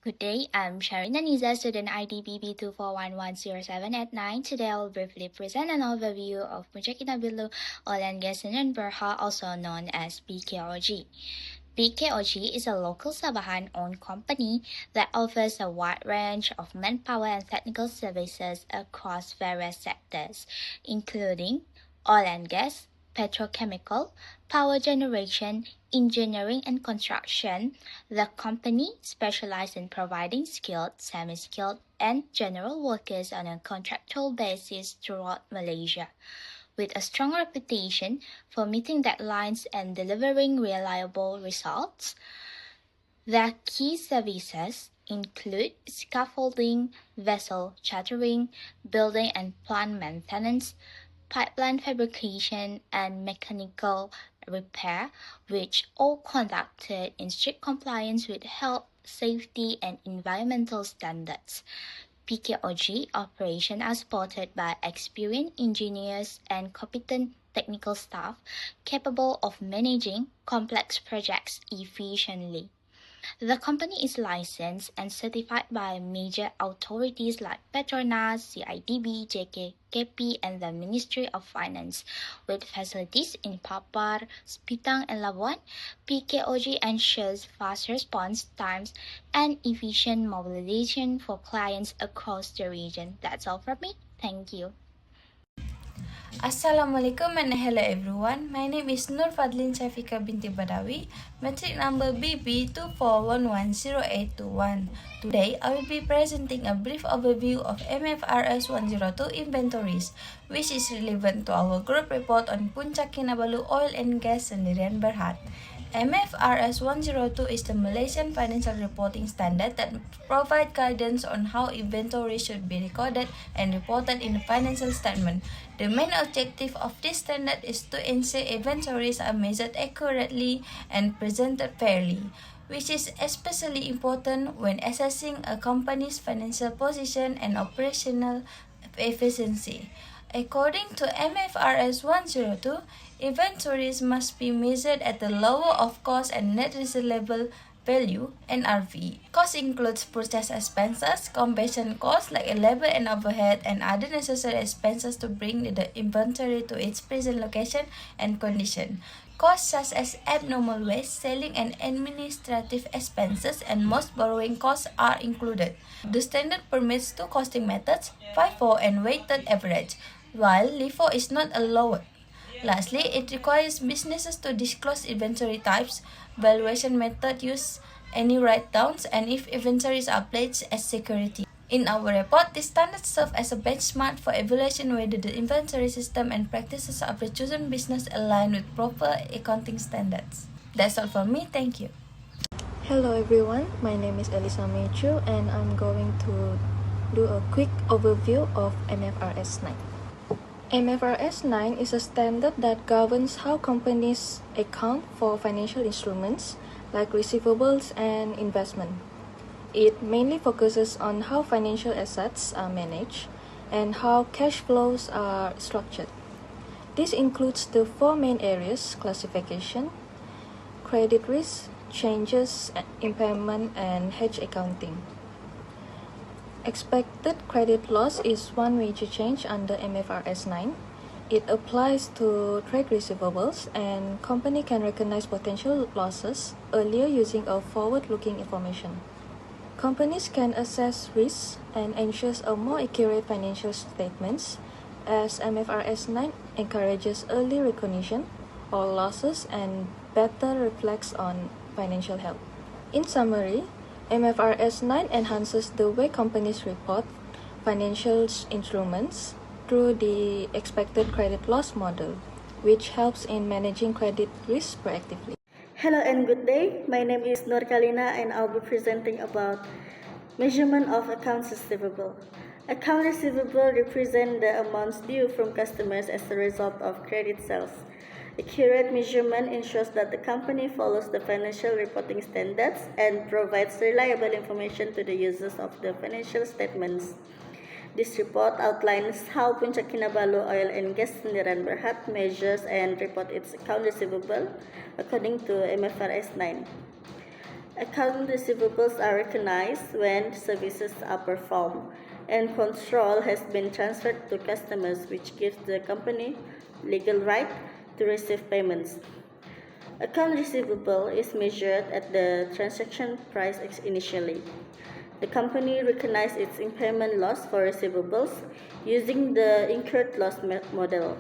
Good day, I'm Sharina Niza, student ID BB 241110789. Today I will briefly present an overview of Puncak Kinabalu Oil and Gas Sdn Bhd, also known as PKOG. PKOG is a local Sabahan-owned company that offers a wide range of manpower and technical services across various sectors, including oil and gas, petrochemical, power generation, engineering and construction. The company specializes in providing skilled, semi-skilled, and general workers on a contractual basis throughout Malaysia. With a strong reputation for meeting deadlines and delivering reliable results, their key services include scaffolding, vessel chartering, building and plant maintenance, pipeline fabrication, and mechanical repair, which all conducted in strict compliance with health, safety, and environmental standards. PKOG operations are supported by experienced engineers and competent technical staff capable of managing complex projects efficiently. The company is licensed and certified by major authorities like Petronas, CIDB, JKKP, and the Ministry of Finance. With facilities in Papar, Sepitang, and Labuan, PKOG ensures fast response times and efficient mobilization for clients across the region. That's all from me. Thank you. Assalamualaikum and hello everyone. My name is Nur Fadlin Shafika binti Badawi, metric number BB2411081. Today, I will be presenting a brief overview of MFRS 102 inventories, which is relevant to our group report on Puncak Kinabalu Oil and Gas Sdn Bhd. MFRS 102 is the Malaysian financial reporting standard that provides guidance on how inventory should be recorded and reported in the financial statement. The main objective of this standard is to ensure inventories are measured accurately and presented fairly, which is especially important when assessing a company's financial position and operational efficiency. According to MFRS 102, inventories must be measured at the lower of cost and net receivable value (NRV). Cost includes purchase expenses, conversion costs like labor and overhead, and other necessary expenses to bring the inventory to its present location and condition. Costs such as abnormal waste, selling and administrative expenses, and most borrowing costs are included. The standard permits two costing methods, FIFO and weighted average, while LIFO is not allowed. Lastly, it requires businesses to disclose inventory types, valuation method used, any write-downs, and if inventories are pledged as security. In our report, this standard serves as a benchmark for evaluation whether the inventory system and practices of the chosen business align with proper accounting standards. That's all from me. Thank you. Hello everyone, my name is Elisa Mechu and I'm going to do a quick overview of MFRS 9. MFRS 9 is a standard that governs how companies account for financial instruments like receivables and investment. It mainly focuses on how financial assets are managed and how cash flows are structured. This includes the four main areas: classification, credit risk, changes, impairment, and hedge accounting. Expected credit loss is one major change under MFRS 9. It applies to trade receivables, and company can recognize potential losses earlier using a forward-looking information. Companies can assess risks and ensures a more accurate financial statements, as MFRS 9 encourages early recognition of losses and better reflects on financial health. In summary, MFRS 9 enhances the way companies report financial instruments through the expected credit loss model, which helps in managing credit risk proactively. Hello and good day. My name is Nur Kalina and I'll be presenting about measurement of accounts receivable. Accounts receivable represent the amounts due from customers as a result of credit sales. Accurate measurement ensures that the company follows the financial reporting standards and provides reliable information to the users of the financial statements. This report outlines how Puncak Kinabalu Oil and Gas Sdn Bhd measures and reports its account receivable according to MFRS 9. Account receivables are recognized when services are performed and control has been transferred to customers, which gives the company legal right to receive payments. Account receivable is measured at the transaction price initially. The company recognizes its impairment loss for receivables using the incurred loss model.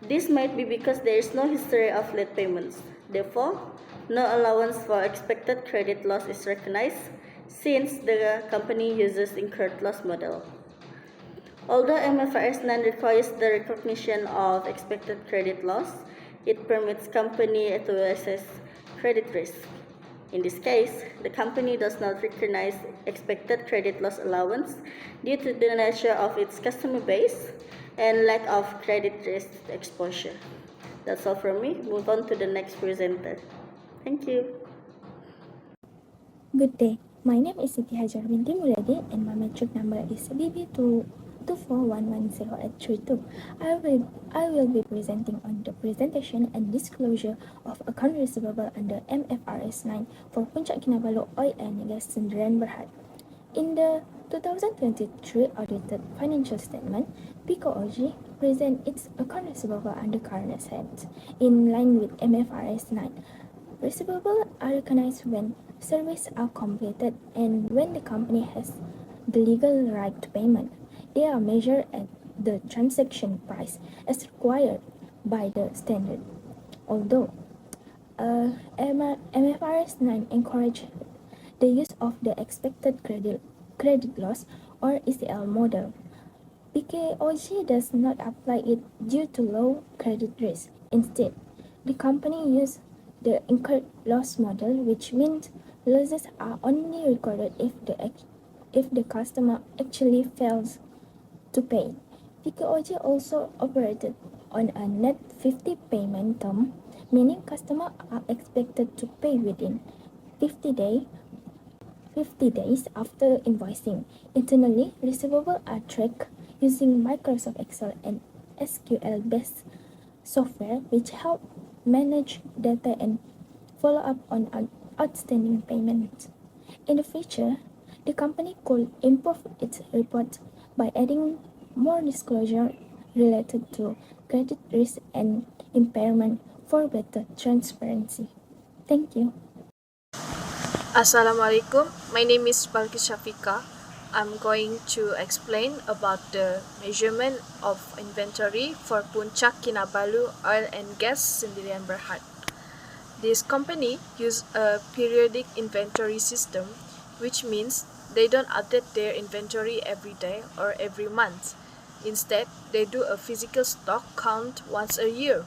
This might be because there is no history of late payments. Therefore, no allowance for expected credit loss is recognized since the company uses incurred loss model. Although MFRS 9 requires the recognition of expected credit loss, it permits company to assess credit risk. In this case, the company does not recognize expected credit loss allowance due to the nature of its customer base and lack of credit risk exposure. That's all from me. Move on to the next presenter. Thank you. Good day. My name is Siti Hajar binti Muladi and my metric number is BB224110832. I will be presenting on the presentation and disclosure of account receivable under MFRS 9 for Puncak Kinabalu Oil and Gas Sdn Bhd. In the 2023 audited financial statement, PKOJ presents its account receivable under current assets in line with MFRS 9. Receivables are recognized when services are completed and when the company has the legal right to payment. They are measured at the transaction price as required by the standard. Although MFRS 9 encourages the use of the expected credit loss or ECL model, PKOJ does not apply it due to low credit risk. Instead, the company uses the incurred loss model, which means losses are only recorded if the customer actually fails to pay. PKOJ also operated on a net 50 payment term, meaning customers are expected to pay within 50 days after invoicing. Internally, receivables are tracked using Microsoft Excel and SQL-based software, which help manage data and follow up on outstanding payments. In the future, the company could improve its report by adding more disclosure related to credit risk and impairment for better transparency. Thank you. Assalamualaikum. My name is Balkis Shafika. I'm going to explain about the measurement of inventory for Puncak Kinabalu Oil and Gas Sdn Bhd. This company uses a periodic inventory system, which means they don't update their inventory every day or every month. Instead, they do a physical stock count once a year.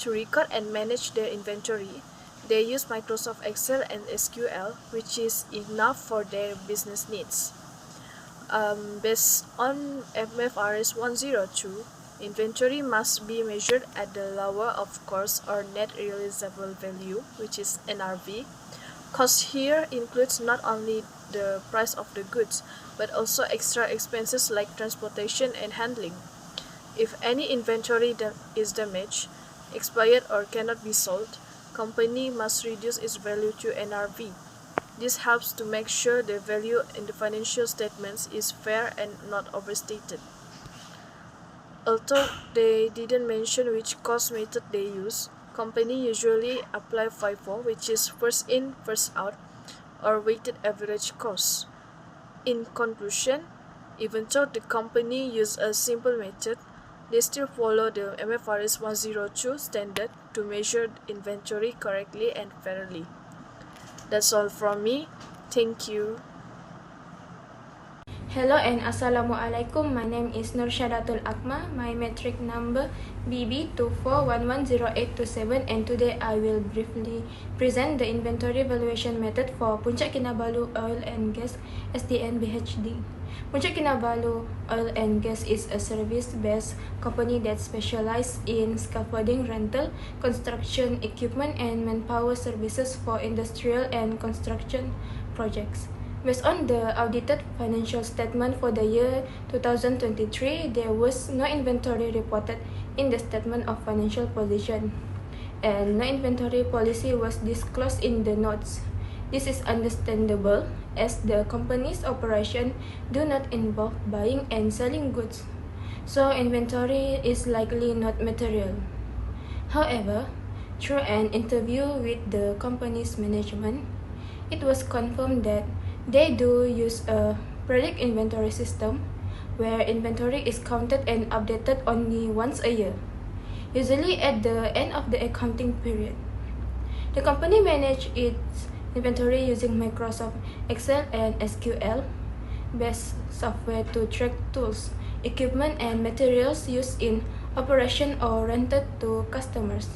To record and manage their inventory, they use Microsoft Excel and SQL, which is enough for their business needs. Based on MFRS 102, inventory must be measured at the lower of cost or net realizable value, which is NRV. Cost here includes not only the price of the goods, but also extra expenses like transportation and handling. If any inventory is damaged, expired or cannot be sold, company must reduce its value to NRV. This helps to make sure the value in the financial statements is fair and not overstated. Although they didn't mention which cost method they use, company usually apply FIFO, which is first in, first out, or weighted average cost. In conclusion, even though the company use a simple method, they still follow the MFRS 102 standard to measure inventory correctly and fairly. That's all from me. Thank you. Hello and Assalamualaikum. My name is Nur Syadatul Akma. My metric number BB2411087, and today I will briefly present the inventory valuation method for Puncak Kinabalu Oil and Gas Sdn Bhd. Puncak Kinabalu Oil and Gas is a service-based company that specializes in scaffolding rental, construction equipment, and manpower services for industrial and construction projects. Based on the audited financial statement for the year 2023, there was no inventory reported in the statement of financial position. and no inventory policy was disclosed in the notes. This is understandable as the company's operation do not involve buying and selling goods, so inventory is likely not material. However, through an interview with the company's management, it was confirmed that they do use a predict inventory system where inventory is counted and updated only once a year, usually at the end of the accounting period. The company managed its inventory using Microsoft Excel and SQL based software to track tools, equipment, and materials used in operation or rented to customers.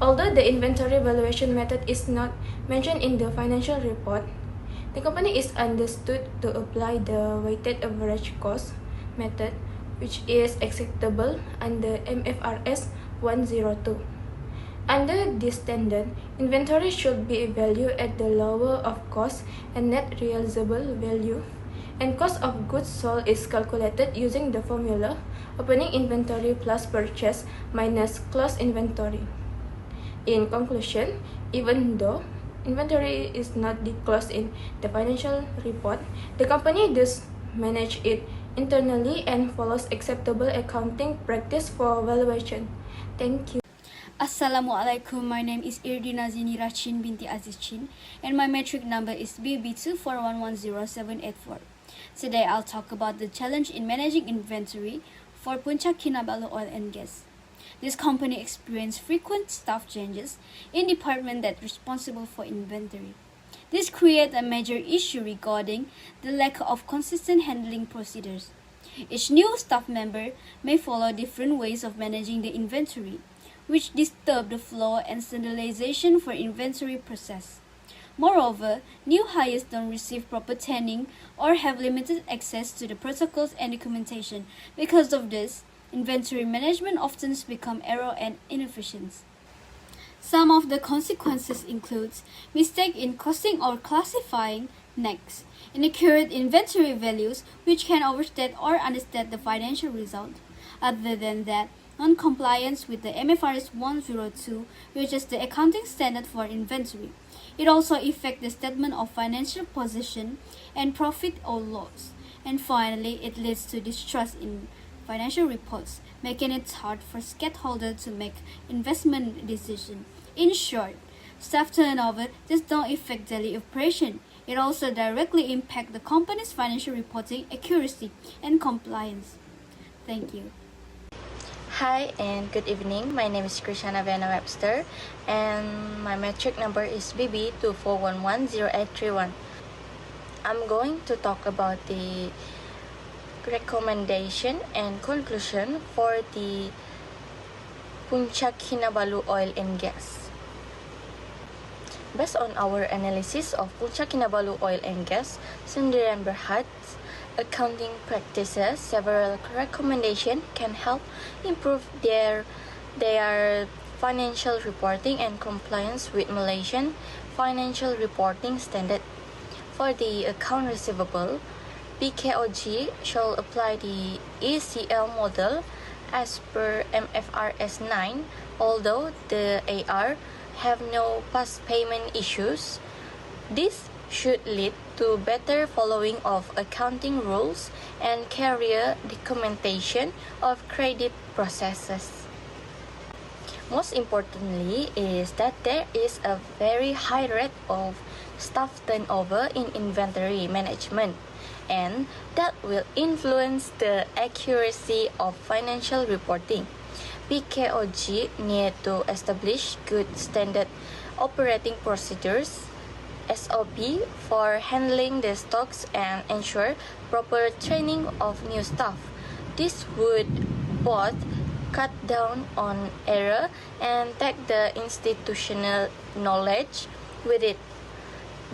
Although the inventory valuation method is not mentioned in the financial report, the company is understood to apply the weighted average cost method, which is acceptable under MFRS 102. Under this standard, inventory should be valued at the lower of cost and net realizable value, and cost of goods sold is calculated using the formula opening inventory plus purchase minus closed inventory. In conclusion, even though inventory is not disclosed in the financial report, the company does manage it internally and follows acceptable accounting practice for valuation. Thank you. Assalamualaikum, my name is Irdina Zinira Chin binti Aziz Chin and my metric number is BB241107884. Today I'll talk about the challenge in managing inventory for Puncak Kinabalu Oil and Gas. This company experienced frequent staff changes in department that responsible for inventory. This created a major issue regarding the lack of consistent handling procedures. Each new staff member may follow different ways of managing the inventory, which disturb the flow and standardization for inventory process. Moreover, new hires don't receive proper training or have limited access to the protocols and documentation. Because of this, inventory management often becomes error and inefficient. Some of the consequences include mistake in costing or classifying, next, inaccurate inventory values which can overstate or understate the financial result. Other than that, non-compliance with the MFRS 102, which is the accounting standard for inventory. It also affects the statement of financial position and profit or loss. And finally, it leads to distrust in financial reports, making it hard for stakeholders to make investment decisions. In short, staff turnover does not affect daily operation. It also directly impacts the company's financial reporting accuracy and compliance. Thank you. Hi and good evening. My name is Krishana Vena Webster and my metric number is BB2411081. I'm going to talk about the recommendation and conclusion for the Puncak Kinabalu Oil and Gas. Based on our analysis of Puncak Kinabalu Oil and Gas, Sendirian Berhad's accounting practices, several recommendations can help improve their financial reporting and compliance with Malaysian financial reporting standard. For the account receivable, PKOG shall apply the ECL model as per MFRS 9, although the AR have no past payment issues. This should lead to better following of accounting rules and carrier documentation of credit processes. Most importantly is that there is a very high rate of staff turnover in inventory management, and that will influence the accuracy of financial reporting. PKOG need to establish good standard operating procedures SOP for handling the stocks and ensure proper training of new staff. This would both cut down on error and take the institutional knowledge with it.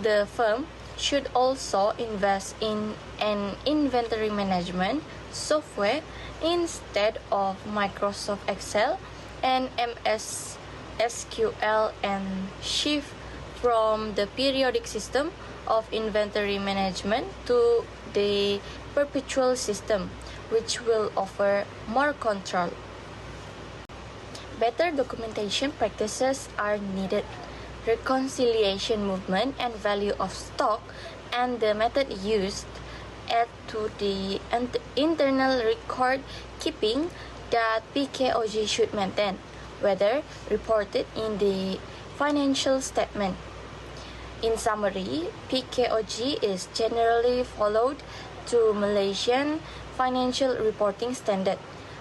The firm should also invest in an inventory management software instead of Microsoft Excel and MS SQL and shift from the periodic system of inventory management to the perpetual system, which will offer more control. Better documentation practices are needed. Reconciliation movement and value of stock and the method used add to the internal record keeping that PKOG should maintain, whether reported in the financial statement. In summary, PKOG is generally followed to Malaysian financial reporting standard.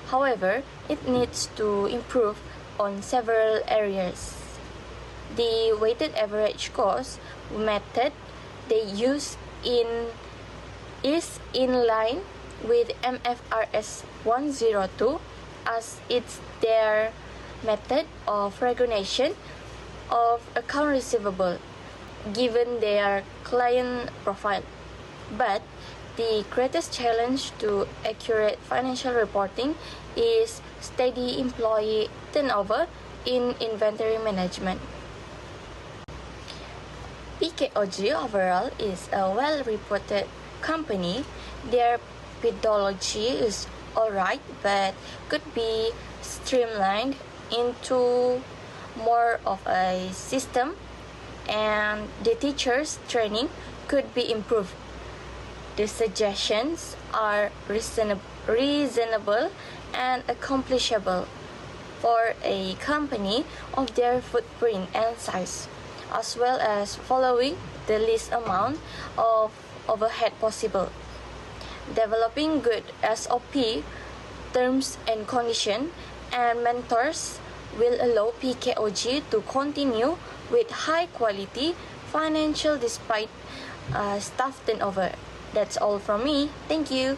However, it needs to improve on several areas. The weighted average cost method they use is in line with MFRS 102 as it's their method of recognition of account receivable given their client profile. But the greatest challenge to accurate financial reporting is steady employee turnover in inventory management. PKOG overall is a well-reported company. Their methodology is alright, but could be streamlined into more of a system, and the teachers' training could be improved. The suggestions are reasonable and accomplishable for a company of their footprint and size, as well as following the least amount of overhead possible. Developing good SOP, terms and conditions, and mentors will allow PKOG to continue with high quality financial despite staff turnover. That's all from me. Thank you.